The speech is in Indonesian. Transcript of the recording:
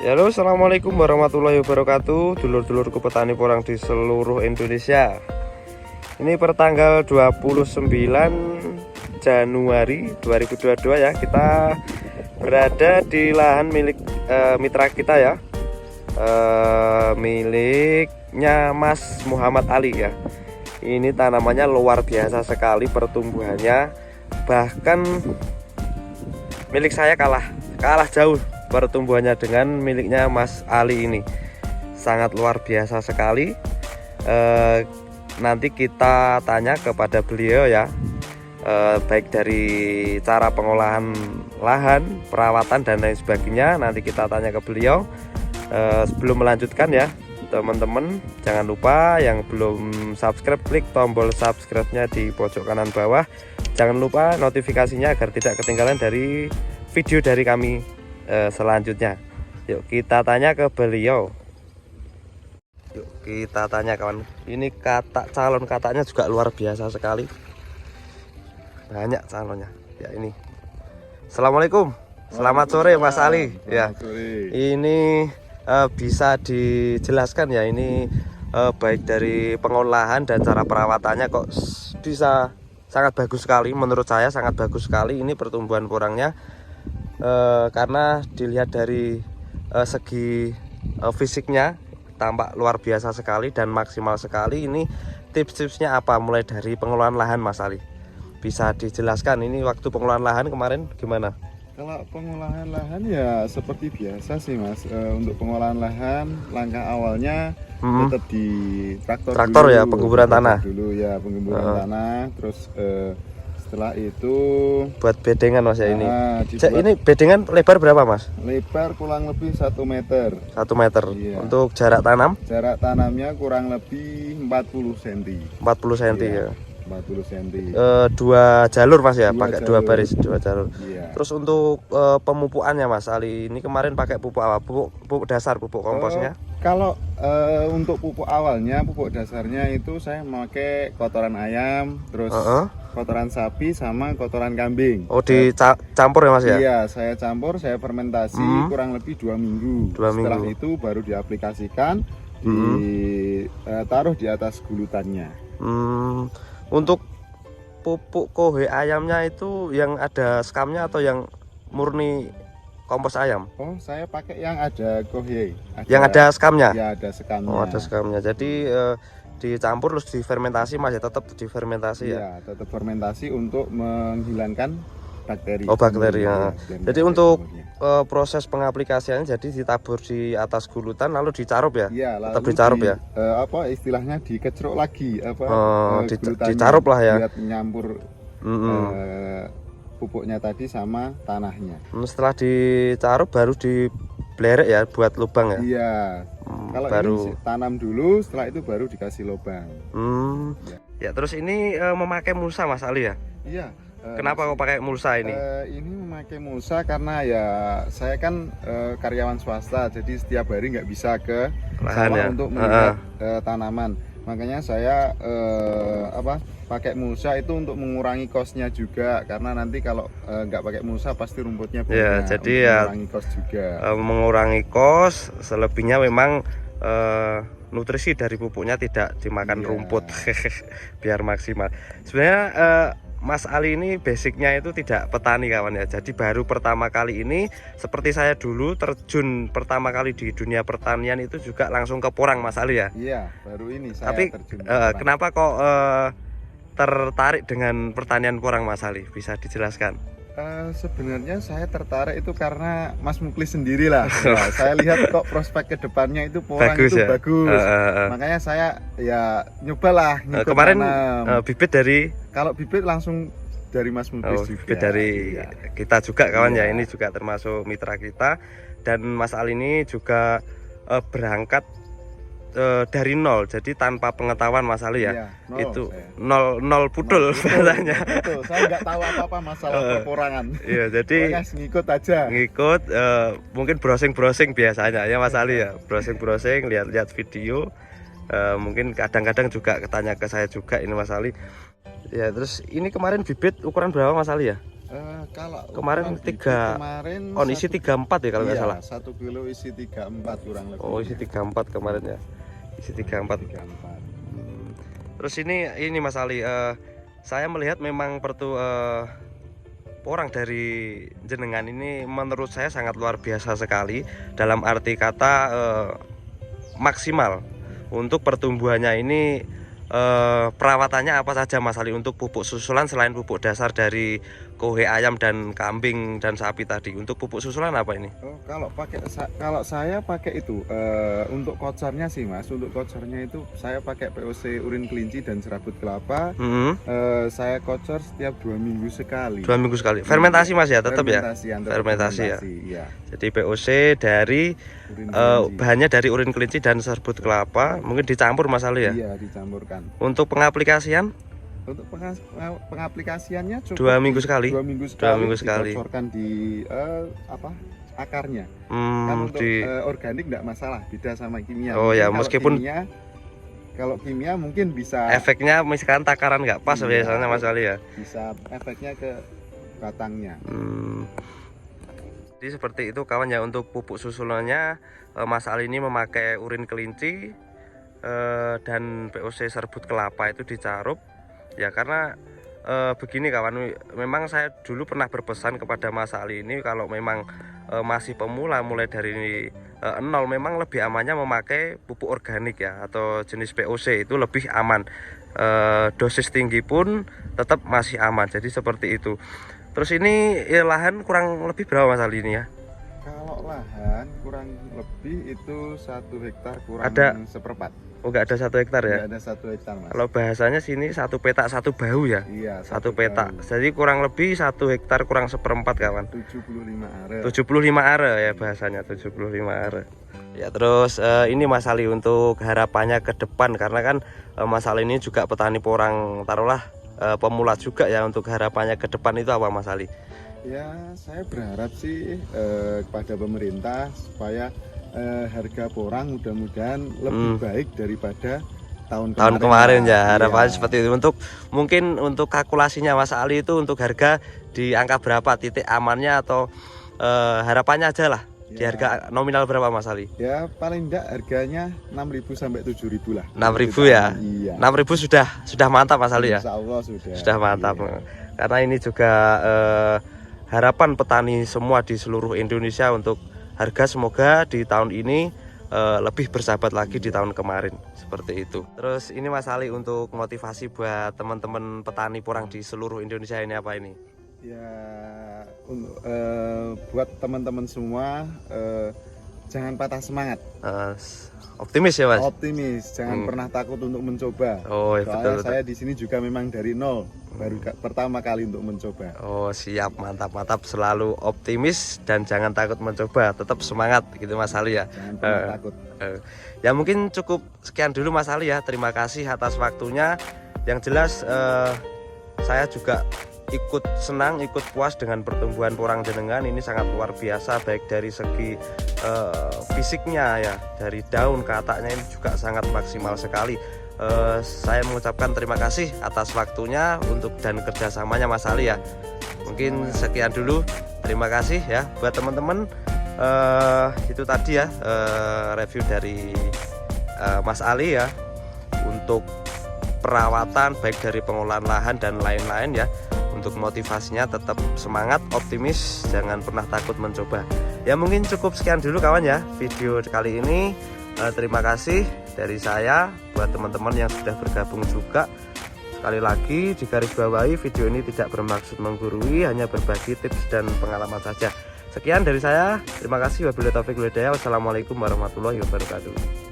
Ya, halo, assalamualaikum warahmatullahi wabarakatuh, dulur-dulurku petani porang di seluruh Indonesia. Ini pertanggal 29 Januari 2022 ya. Kita berada di lahan milik mitra kita ya, miliknya Mas Muhammad Ali ya. Ini tanamannya luar biasa sekali pertumbuhannya, bahkan milik saya kalah jauh pertumbuhannya dengan miliknya Mas Ali ini. Sangat luar biasa sekali. Nanti kita tanya kepada beliau ya, baik dari cara pengolahan lahan, perawatan dan lain sebagainya. Nanti kita tanya ke beliau. Sebelum melanjutkan ya teman-teman, jangan lupa yang belum subscribe, klik tombol subscribe-nya di pojok kanan bawah. Jangan lupa notifikasinya agar tidak ketinggalan dari video dari kami selanjutnya. Yuk kita tanya ke beliau. Yuk kita tanya kawan. Ini calon katanya juga luar biasa sekali. Banyak calonnya. Ya ini. Assalamualaikum. Selamat sore Mas Ali. Ya. Ini bisa dijelaskan ya, ini baik dari pengolahan dan cara perawatannya kok bisa sangat bagus sekali. Menurut saya sangat bagus sekali ini pertumbuhan porangnya. Karena dilihat dari segi fisiknya tampak luar biasa sekali dan maksimal sekali. Ini tips-tipsnya apa mulai dari pengelolaan lahan Mas Ali? Bisa dijelaskan ini waktu pengelolaan lahan kemarin gimana? Kalau pengolahan lahan ya seperti biasa sih Mas. Untuk pengolahan lahan langkah awalnya tetap di traktor dulu, ya, penggemburan tanah. Terus setelah itu buat bedengan Mas ya ini. Dibuat, ini bedengan lebar berapa Mas? Lebar kurang lebih 1 meter. 1 meter. Iya. Untuk jarak tanam? Jarak tanamnya kurang lebih 40 cm. 40 cm ya. 40 cm. 2 jalur Mas ya, pakai 2 baris, 2 jalur. Iya. Terus untuk pemupukannya Mas Ali ini kemarin pakai pupuk apa? Pupuk dasar, pupuk komposnya? Kalau untuk pupuk awalnya, pupuk dasarnya itu saya memakai kotoran ayam, terus kotoran sapi sama kotoran kambing. Oh, dicampur ya Mas ya? Iya, saya campur, saya fermentasi kurang lebih 2 minggu. Setelah itu baru diaplikasikan, ditaruh di atas gulutannya. Untuk pupuk kohe ayamnya itu yang ada skamnya atau yang murni kompos ayam? Oh, saya pakai yang ada kohe. Yang ada skamnya? Ya, ada skamnya. Oh, ada skamnya. Jadi dicampur terus difermentasi Mas ya, tetap difermentasi ya? Iya, tetap fermentasi untuk menghilangkan bakteri. Oh, bakteri ya. Jadi untuk proses pengaplikasiannya jadi ditabur di atas gulutan lalu dicarup ya? Iya, tetap dicarup ya? Apa istilahnya dikecrok lagi dicarup lah ya. Biar menyampur pupuknya tadi sama tanahnya. Setelah dicarup baru diblerek ya buat lubang ya? Iya. Kalau baru ini tanam dulu, setelah itu baru dikasih lubang. Ya, terus ini memakai mulsa Mas Ali ya? Iya. Kenapa kok pakai mulsa ini? Ini memakai mulsa karena ya saya kan karyawan swasta, jadi setiap hari nggak bisa ke lahan ya? Untuk melihat tanaman. Makanya saya pakai mulsa itu untuk mengurangi kosnya juga, karena nanti kalau nggak pakai mulsa pasti rumputnya banyak. Ya, jadi ya mengurangi kos juga. Mengurangi kos, selebihnya memang nutrisi dari pupuknya tidak dimakan rumput biar maksimal. Sebenarnya Mas Ali ini basicnya itu tidak petani kawan ya. Jadi baru pertama kali ini seperti saya dulu terjun pertama kali di dunia pertanian itu juga langsung ke porang Mas Ali ya. Iya, baru ini saya terjun. Kenapa kok tertarik dengan pertanian porang Mas Ali? Bisa dijelaskan? Sebenarnya saya tertarik itu karena Mas Muklis sendiri lah. Nah, saya lihat kok prospek kedepannya itu porang bagus, itu ya? Bagus. Makanya saya ya nyobalah. Kemarin bibit dari? Kalau bibit langsung dari Mas Muklis juga. Bibit dari kita juga kawan ya. Ini juga termasuk mitra kita. Dan Mas Ali ini juga berangkat dari nol, jadi tanpa pengetahuan Mas Ali ya, itu nol pudul bahasanya. Betul, saya nggak tahu apa-apa masalah peporangan. Iya, jadi ngikut aja. Mungkin browsing biasanya ya Mas Ali ya, browsing lihat video. Mungkin kadang-kadang juga tanya ke saya juga ini Mas Ali. Ya, terus ini kemarin bibit ukuran berapa Mas Ali ya? Kalau kemarin isi 34 ya kalau nggak salah. 1 kilo isi 34 kurang lebih. Oh, isi 34 kemarin ya. Isi 34. Terus ini Mas Ali, saya melihat memang porang dari jenengan ini menurut saya sangat luar biasa sekali, dalam arti kata maksimal untuk pertumbuhannya ini. Perawatannya apa saja Mas Ali untuk pupuk susulan selain pupuk dasar dari kohe ayam dan kambing dan sapi tadi? Untuk pupuk susulan apa ini? Kalau saya pakai itu untuk kocornya sih Mas. Untuk kocornya itu saya pakai POC urin kelinci dan serabut kelapa. Saya kocor setiap 2 minggu sekali. 2 minggu sekali. Fermentasi Mas ya, tetap ya. Fermentasi ya. Jadi POC dari bahannya dari urin kelinci dan serbut kelapa, mungkin dicampur Mas Ali ya? Iya, dicampurkan. Untuk pengaplikasian? Untuk pengaplikasiannya cukup 2 minggu sekali. 2 minggu sekali. Dikocorkan di akarnya. Kan untuk organik enggak masalah, beda sama kimia. Oh ya, meskipun kalau kimia mungkin bisa efeknya misalkan takaran nggak pas biasanya Mas Ali ya. Bisa efeknya ke batangnya. Jadi seperti itu kawan ya, untuk pupuk susulannya Mas Ali ini memakai urin kelinci dan POC serbut kelapa itu dicarup ya, karena begini kawan, memang saya dulu pernah berpesan kepada Mas Ali ini kalau memang masih pemula mulai dari nol, memang lebih amannya memakai pupuk organik ya, atau jenis POC itu lebih aman, dosis tinggi pun tetap masih aman, jadi seperti itu. Terus ini lahan kurang lebih berapa Mas Ali ini ya? Kalau lahan kurang lebih itu 1 hektar kurang seperempat. Oh, nggak ada 1 hektar ya? Nggak ada 1 hektar Mas. Kalau bahasanya sini 1 petak 1 bahu ya? Iya, 1 petak. Jadi kurang lebih 1 hektar kurang seperempat kawan. 75 are. 75 are ya bahasanya, 75 are. Ya terus ini Mas Ali untuk harapannya ke depan, karena kan Mas Ali ini juga petani porang, taruhlah pemula juga ya, untuk harapannya ke depan itu apa Mas Ali? Ya, saya berharap sih kepada pemerintah supaya harga porang mudah-mudahan lebih baik daripada tahun kemarin ya. Harapannya seperti itu. Mungkin untuk kalkulasinya Mas Ali itu untuk harga di angka berapa, titik amannya atau harapannya aja lah. Di harga nominal berapa Mas Ali? Ya paling enggak harganya 6.000 sampai 7.000 lah. 6.000 ya? Iya. 6.000 sudah mantap Mas Ali ya? Insya Allah sudah mantap. Iya. Karena ini juga harapan petani semua di seluruh Indonesia untuk harga semoga di tahun ini lebih bersahabat lagi di tahun kemarin, seperti itu. Terus ini Mas Ali untuk motivasi buat teman-teman petani porang di seluruh Indonesia ini apa ini? Ya buat teman-teman semua jangan patah semangat, optimis ya Mas. Optimis, jangan pernah takut untuk mencoba. Oh ya, betul. Saya di sini juga memang dari nol, baru pertama kali untuk mencoba. Oh siap, mantap, selalu optimis dan jangan takut mencoba, tetap semangat gitu Mas Ali ya. Jangan pernah takut. Ya mungkin cukup sekian dulu Mas Ali ya. Terima kasih atas waktunya. Yang jelas saya juga ikut senang, ikut puas dengan pertumbuhan porang jenengan. Ini sangat luar biasa, baik dari segi fisiknya ya, dari daun ke ataknya ini juga sangat maksimal sekali. Saya mengucapkan terima kasih atas waktunya dan kerjasamanya Mas Ali ya. Mungkin sekian dulu, terima kasih ya buat teman-teman. Itu tadi ya review dari Mas Ali ya untuk perawatan baik dari pengolahan lahan dan lain-lain ya. Untuk motivasinya tetap semangat, optimis, jangan pernah takut mencoba. Ya mungkin cukup sekian dulu kawan ya video kali ini. Terima kasih dari saya buat teman-teman yang sudah bergabung juga. Sekali lagi digarisbawahi, video ini tidak bermaksud menggurui, hanya berbagi tips dan pengalaman saja. Sekian dari saya, terima kasih. Wabillahi taufiq wal hidayah. Wassalamualaikum warahmatullahi wabarakatuh.